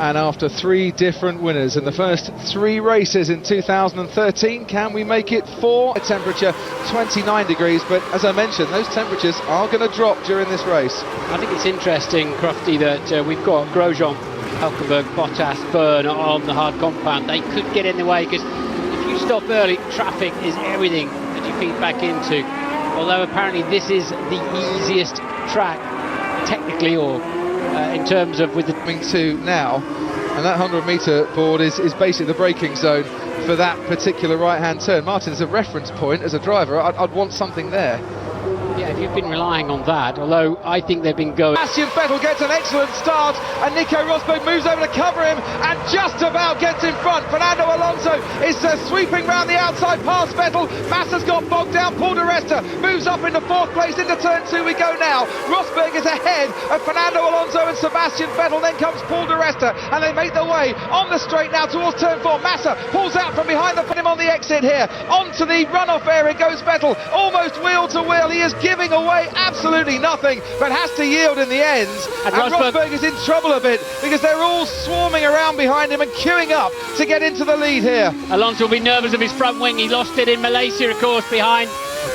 And after 3 different winners in the first 3 races in 2013, can we make it 4? Temperature 29 degrees, but as I mentioned, those temperatures are going to drop during this race. I think it's interesting, Crofty, that we've got Grosjean, Hulkenberg, Bottas, Byrne on the hard compound. They could get in the way, because if you stop early, traffic is everything that you feed back into. Although apparently this is the easiest track, technically, or in terms of with the... Coming to now, and that 100-metre board is basically the braking zone for that particular right-hand turn. Martin, as a reference point, as a driver, I'd want something there. Yeah, if you've been relying on that, although I think they've been going... Sebastian Vettel gets an excellent start, and Nico Rosberg moves over to cover him and just about gets in front. Fernando Alonso is sweeping round the outside past Vettel. Massa's got bogged down. Paul di Resta moves up into 4th place. Into turn 2 we go now. Rosberg is ahead of Fernando Alonso and Sebastian Vettel. Then comes Paul di Resta, and they make their way on the straight now towards turn 4. Massa pulls out from behind him on the exit here. Onto the runoff area goes Vettel, almost wheel to wheel. He is giving away absolutely nothing, but has to yield in the end. And Rosberg is in trouble a bit, because they're all swarming around behind him and queuing up to get into the lead here. Alonso will be nervous of his front wing. He lost it in Malaysia, of course, behind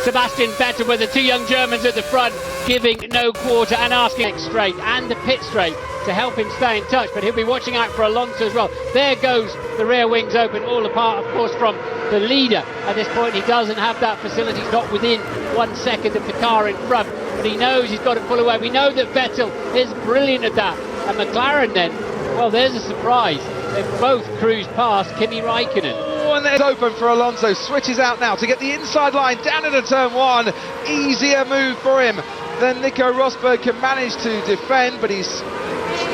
Sebastian Vettel, with the 2 young Germans at the front giving no quarter and asking next straight and the pit straight to help him stay in touch, but he'll be watching out for Alonso as well. There goes the rear wings open, all apart, of course, from the leader. At this point, he doesn't have that facility. He's not within 1 second of the car in front, but he knows he's got to pull away. We know that Vettel is brilliant at that, and McLaren then, well, there's a surprise. They've both cruised past Kimi Raikkonen. And it's open for Alonso, switches out now to get the inside line down into turn 1. Easier move for him than Nico Rosberg can manage to defend, but he's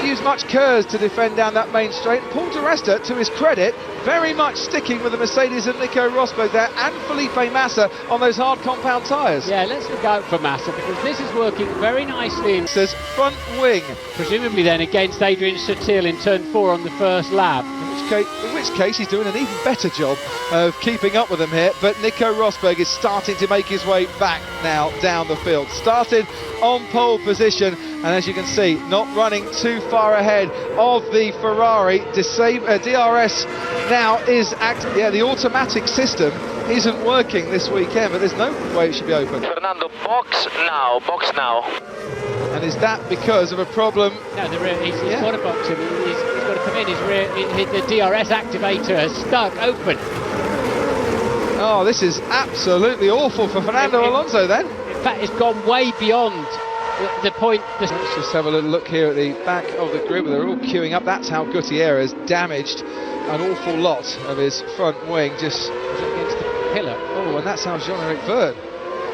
used much curves to defend down that main straight. Paul di Resta, to his credit, very much sticking with the Mercedes and Nico Rosberg there, and Felipe Massa on those hard compound tyres. Yeah, let's look out for Massa, because this is working very nicely. It says front wing. Presumably then against Adrian Sutil in turn 4 on the first lap. In which case he's doing an even better job of keeping up with them here, but Nico Rosberg is starting to make his way back now down the field. Started on pole position, and as you can see, not running too far ahead of the Ferrari. DRS now is active. Yeah, the automatic system isn't working this weekend, but there's no way it should be open. Fernando, box now. And is that because of a problem? No, he's got to box him. He's got to come in. The DRS activator has stuck open. Oh, this is absolutely awful for Fernando Alonso then. In fact, it's gone way beyond the point. Let's just have a little look here at the back of the grid where they're all queuing up. That's how Gutierrez damaged an awful lot of his front wing just against the pillar. Oh, and that's how Jean-Eric Verne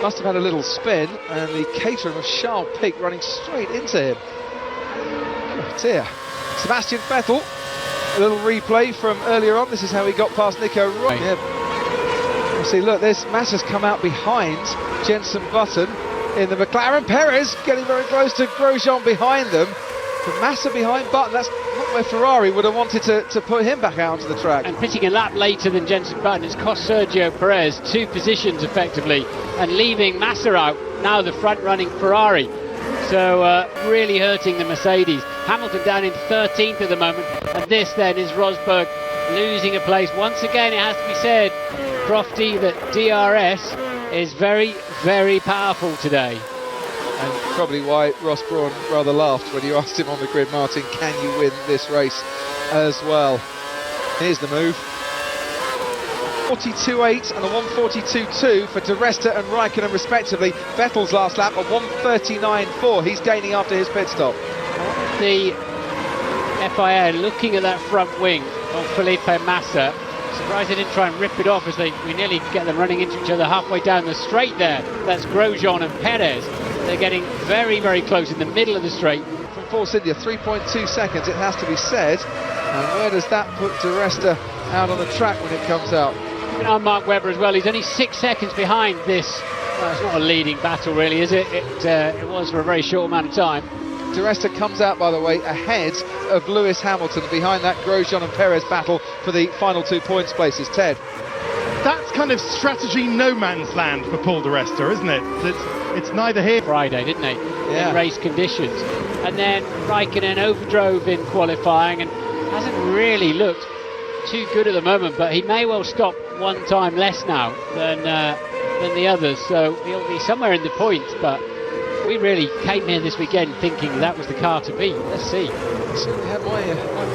must have had a little spin, and the caterer of Charles Pic running straight into him. Oh dear. Sebastian Vettel, a little replay from earlier on. This is how he got past Nico Rosberg. Yeah. See, look, there's Massa's come out behind Jenson Button in the McLaren. Perez getting very close to Grosjean behind them. But Massa behind Button, that's not where Ferrari would have wanted to put him back out onto the track. And pitting a lap later than Jenson Button, it's cost Sergio Perez 2 positions effectively, and leaving Massa out, now the front-running Ferrari. So really hurting the Mercedes. Hamilton down in 13th at the moment, and this then is Rosberg losing a place. Once again, it has to be said, Crofty, that DRS is very, very powerful today. And probably why Ross Brawn rather laughed when you asked him on the grid, Martin, can you win this race as well? Here's the move. 42.8 and a 142.2 for di Resta and Raikkonen respectively. Vettel's last lap a 139.4. He's gaining after his pit stop. The FIA looking at that front wing of Felipe Massa. Surprised they didn't try and rip it off, as we nearly get them running into each other halfway down the straight there. That's Grosjean and Perez. They're getting very, very close in the middle of the straight. From Force India, 3.2 seconds, it has to be said. And where does that put di Resta out on the track when it comes out? And Mark Webber as well. He's only 6 seconds behind this. It's not a leading battle, really, is it? It was for a very short amount of time. Di Resta comes out, by the way, ahead of Lewis Hamilton, behind that Grosjean and Perez battle for the final 2 points places. Ted? That's kind of strategy no man's land for Paul di Resta, isn't it? It's neither here. Friday, didn't they? Yeah. In race conditions. And then Raikkonen overdrove in qualifying, and hasn't really looked too good at the moment, but he may well stop one time less now than the others, so he'll be somewhere in the points. But we really came here this weekend thinking that was the car to beat. Let's see. Certainly had my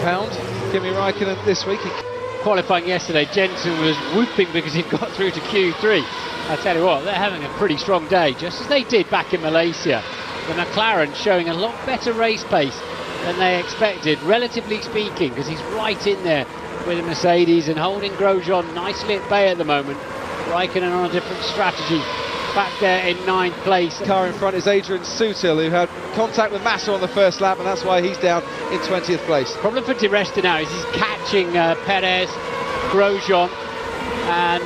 pound. Kimi Räikkönen this week. Qualifying yesterday, Jensen was whooping because he'd got through to Q3. I tell you what, they're having a pretty strong day, just as they did back in Malaysia. The McLaren showing a lot better race pace than they expected, relatively speaking, because he's right in there with the Mercedes and holding Grosjean nicely at bay at the moment. Räikkönen on a different strategy, back there in 9th place. Car in front is Adrian Sutil, who had contact with Massa on the first lap, and that's why he's down in 20th place. Problem for Di Resta now is he's catching Perez, Grosjean, and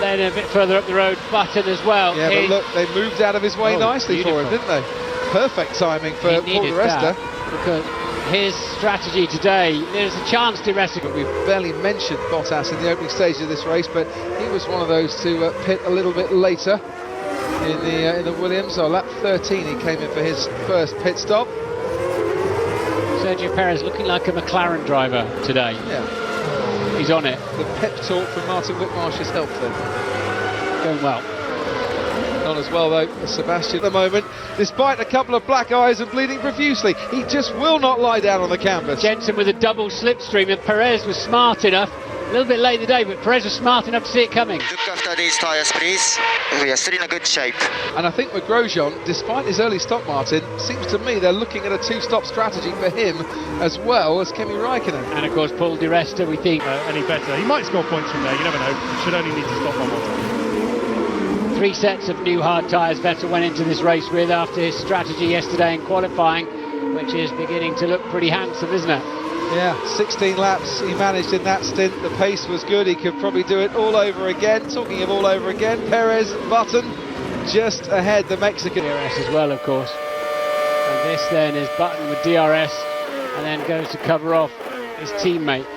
then a bit further up the road, Button as well. Yeah, but look, they moved out of his way nicely for him, didn't they? Perfect timing for Paul Di Resta. Because his strategy today, there's a chance Di Resta. But we've barely mentioned Bottas in the opening stage of this race, but he was one of those to pit a little bit later in the Williams. So lap 13 he came in for his first pit stop. Sergio Perez looking like a McLaren driver today. Yeah. He's on it. The pep talk from Martin Whitmarsh has helped them. Going well. Not as well though as Sebastian at the moment, despite a couple of black eyes and bleeding profusely. He just will not lie down on the canvas. Jensen with a double slipstream, and Perez was smart enough, a little bit late in the day, but Perez was smart enough to see it coming. Look after these tyres, please. We are still in a good shape. And I think with Grosjean, despite his early stop, Martin, seems to me they're looking at a two-stop strategy for him as well as Kimi Räikkönen. And of course Paul Di Resta, we think Any better. He might score points from there, you never know. Should only need to stop one more time. 3 sets of new hard tyres Vettel went into this race with after his strategy yesterday in qualifying, which is beginning to look pretty handsome, isn't it? Yeah, 16 laps he managed in that stint. The pace was good. He could probably do it all over again. Talking of all over again, Perez, Button just ahead, the Mexican. DRS as well, of course. And this then is Button with DRS and then goes to cover off his teammate.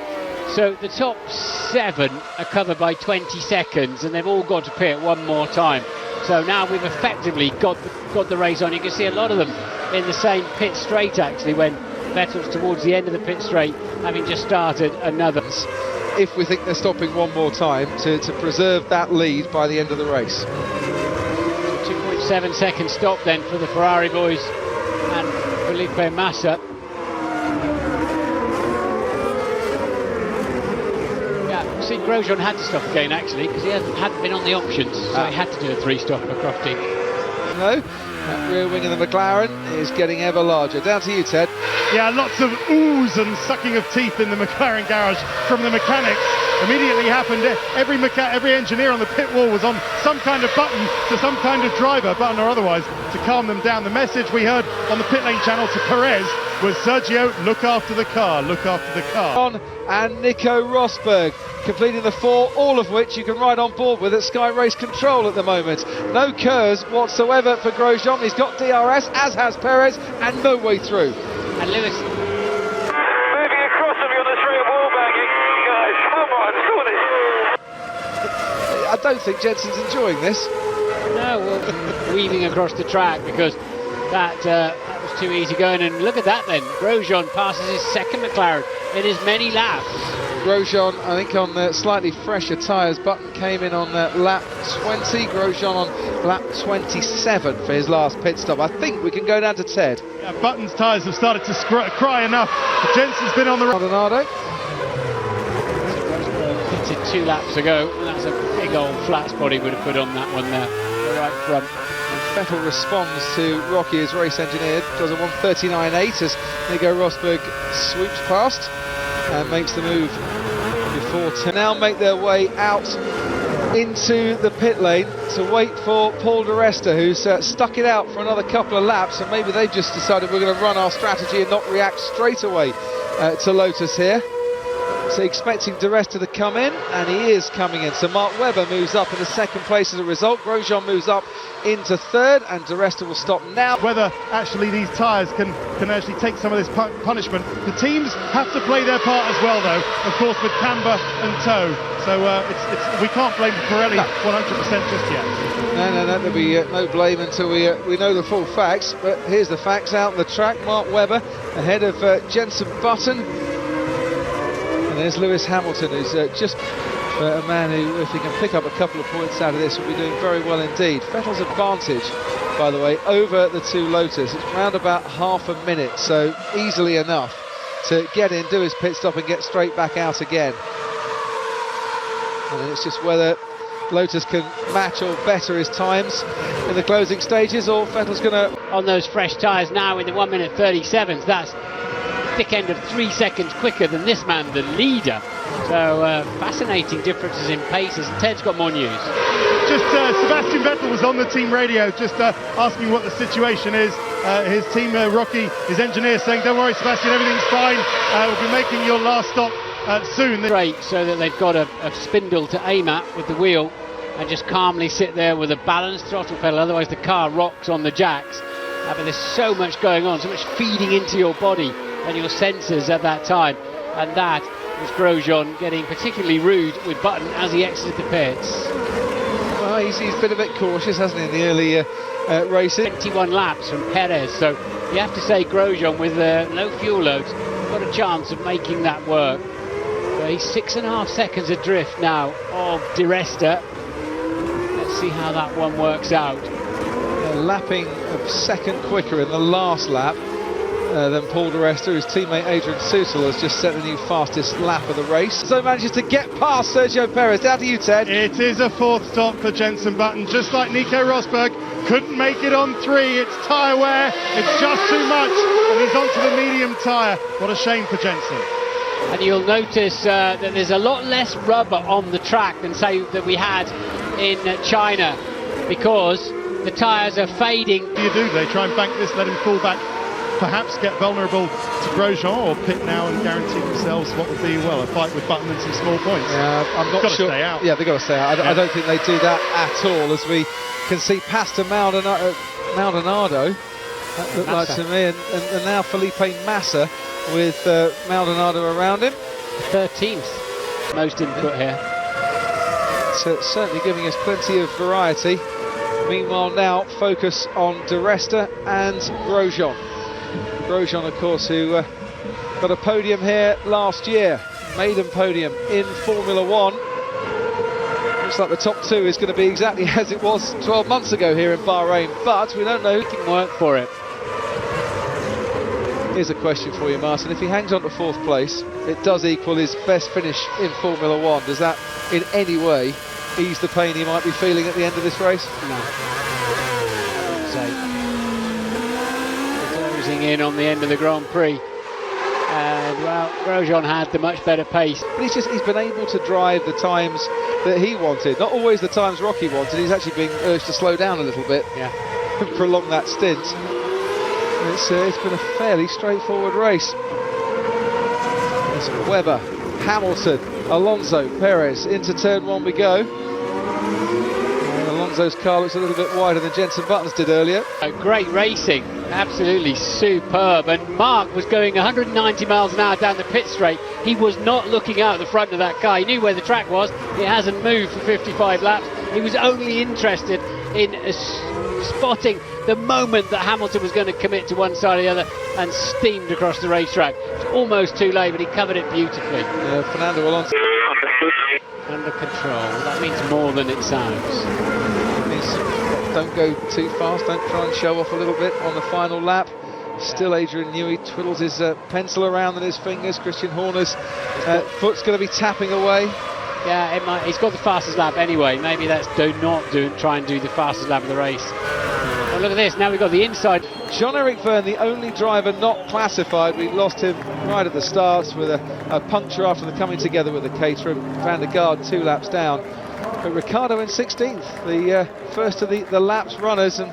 So the top 7 are covered by 20 seconds and they've all got to pit one more time. So now we've effectively got the race on. You can see a lot of them in the same pit straight actually, when Vettel's towards the end of the pit straight, having just started another. If we think they're stopping one more time to preserve that lead by the end of the race. 2.7 second stop then for the Ferrari boys and Felipe Massa. Yeah, see, Grosjean had to stop again actually, because he hadn't been on the options, so he had to do a 3-stop across Crofty. No, that rear wing of the McLaren is getting ever larger. Down to you, Ted. Yeah, lots of oohs and sucking of teeth in the McLaren garage from the mechanics. Immediately happened. Every engineer on the pit wall was on some kind of button to some kind of driver, button or otherwise, to calm them down. The message we heard on the pit lane channel to Perez was, Sergio, look after the car, look after the car. And Nico Rosberg completing the 4, all of which you can ride on board with at Sky Race Control at the moment. No curves whatsoever for Grosjean. He's got DRS, as has Perez, and no way through. And Lewis Moving across them, you're on the straight wall banging. Guys, come on, sort this. I don't think Jensen's enjoying this. No, well, weaving across the track because that was too easy going. And look at that then, Grosjean passes his second McLaren in as many laps. Grosjean, I think, on slightly fresher tyres. Button came in on lap 20. Grosjean on lap 27 for his last pit stop. I think we can go down to Ted. Yeah, Button's tyres have started to cry enough. Jensen's been on the Maldonado. Pitted 2 laps ago, and that's a big old flat spot he would have put on that one there, the right front. And Vettel responds to Rocky, his race engineer, does a 1:39.8 as Nico Rosberg swoops past and makes the move before to now make their way out into the pit lane to wait for Paul Di Resta, who's stuck it out for another couple of laps, and maybe they've just decided we're going to run our strategy and not react straight away to Lotus here. So expecting Di Resta to come in, and he is coming in. So Mark Webber moves up in the second place as a result. Grosjean moves up into third, and Di Resta will stop now. Whether actually these tyres can actually take some of this punishment. The teams have to play their part as well, though, of course, with camber and toe. So we can't blame Pirelli 100% just yet. No, there'll be no blame until we know the full facts. But here's the facts out on the track. Mark Webber ahead of Jensen Button. And there's Lewis Hamilton, who's just a man who, if he can pick up a couple of points out of this, will be doing very well indeed. Vettel's advantage, by the way, over the two Lotus, it's round about half a minute, so easily enough to get in, do his pit stop and get straight back out again. And then it's just whether Lotus can match or better his times in the closing stages, or Vettel's going to... On those fresh tyres now in the 1 minute 37s, that's thick end of 3 seconds quicker than this man, the leader. So fascinating differences in paces. Ted's got more news. Just Sebastian Vettel was on the team radio just asking what the situation is. His team, Rocky, his engineer, saying, don't worry Sebastian, everything's fine. We'll be making your last stop soon. Great, so that they've got a spindle to aim at with the wheel and just calmly sit there with a balanced throttle pedal, otherwise the car rocks on the jacks. But there's so much going on, so much feeding into your body and your sensors at that time, and that was Grosjean getting particularly rude with Button as he exited the pits. Well, he's been a bit cautious, hasn't he, in the early races. 21 laps from Perez, so you have to say Grosjean with low fuel loads got a chance of making that work. But he's 6.5 seconds adrift now of Di Resta. Let's see how that one works out. Lapping a second quicker in the last lap than Paul Di Resta, whose teammate Adrian Sutil has just set the new fastest lap of the race. So manages to get past Sergio Perez. Down to you, Ted. It is a fourth stop for Jenson Button, just like Nico Rosberg. Couldn't make it on 3. It's tyre wear. It's just too much, and he's onto the medium tyre. What a shame for Jenson. And you'll notice that there's a lot less rubber on the track than, say, that we had in China, because the tyres are fading. What do you do? They try and bank this, let him fall back, perhaps get vulnerable to Grosjean, or pit now and guarantee themselves what would be, well, a fight with Button and some small points. I'm not sure. Stay out. Yeah, they've got to stay out. I don't think they do that at all, as we can see Pastor Maldonado, that looked like to me, and now Felipe Massa with Maldonado around him. 13th most input here. So certainly giving us plenty of variety. Meanwhile now focus on Di Resta and Grosjean. Grosjean, of course, who got a podium here last year, maiden podium in Formula 1. Looks like the top two is going to be exactly as it was 12 months ago here in Bahrain, but we don't know who can work for it. Here's a question for you, Martin. If he hangs on to 4th place, it does equal his best finish in Formula 1. Does that in any way ease the pain he might be feeling at the end of this race? No. So, closing in on the end of the Grand Prix. And, well, Grosjean had the much better pace. But he's been able to drive the times that he wanted. Not always the times Rocky wanted. He's actually being urged to slow down a little bit. Yeah. And prolong that stint. It's been a fairly straightforward race. There's Webber, Hamilton, Alonso, Perez. Into turn 1 we go. And Alonso's car looks a little bit wider than Jenson Button's did earlier. Great racing, absolutely superb. And Mark was going 190 miles an hour down the pit straight. He was not looking out the front of that car. He knew where the track was. It hasn't moved for 55 laps. He was only interested in spotting the moment that Hamilton was going to commit to one side or the other, and steamed across the racetrack. It's almost too late, but he covered it beautifully. Fernando Alonso. Under control. That means more than it sounds. It means don't go too fast, don't try and show off a little bit on the final lap. Still Adrian Newey twiddles his pencil around in his fingers. Christian Horner's foot's going to be tapping away. Yeah, it might. He's got the fastest lap anyway. Maybe that's try and do the fastest lap of the race. Oh, look at this. Now we've got the inside. Jean-Eric Verne, the only driver not classified. We lost him right at the start with a puncture after the coming together with the Caterham. Van der Garde 2 laps down. But Ricciardo in 16th, the first of the laps runners, and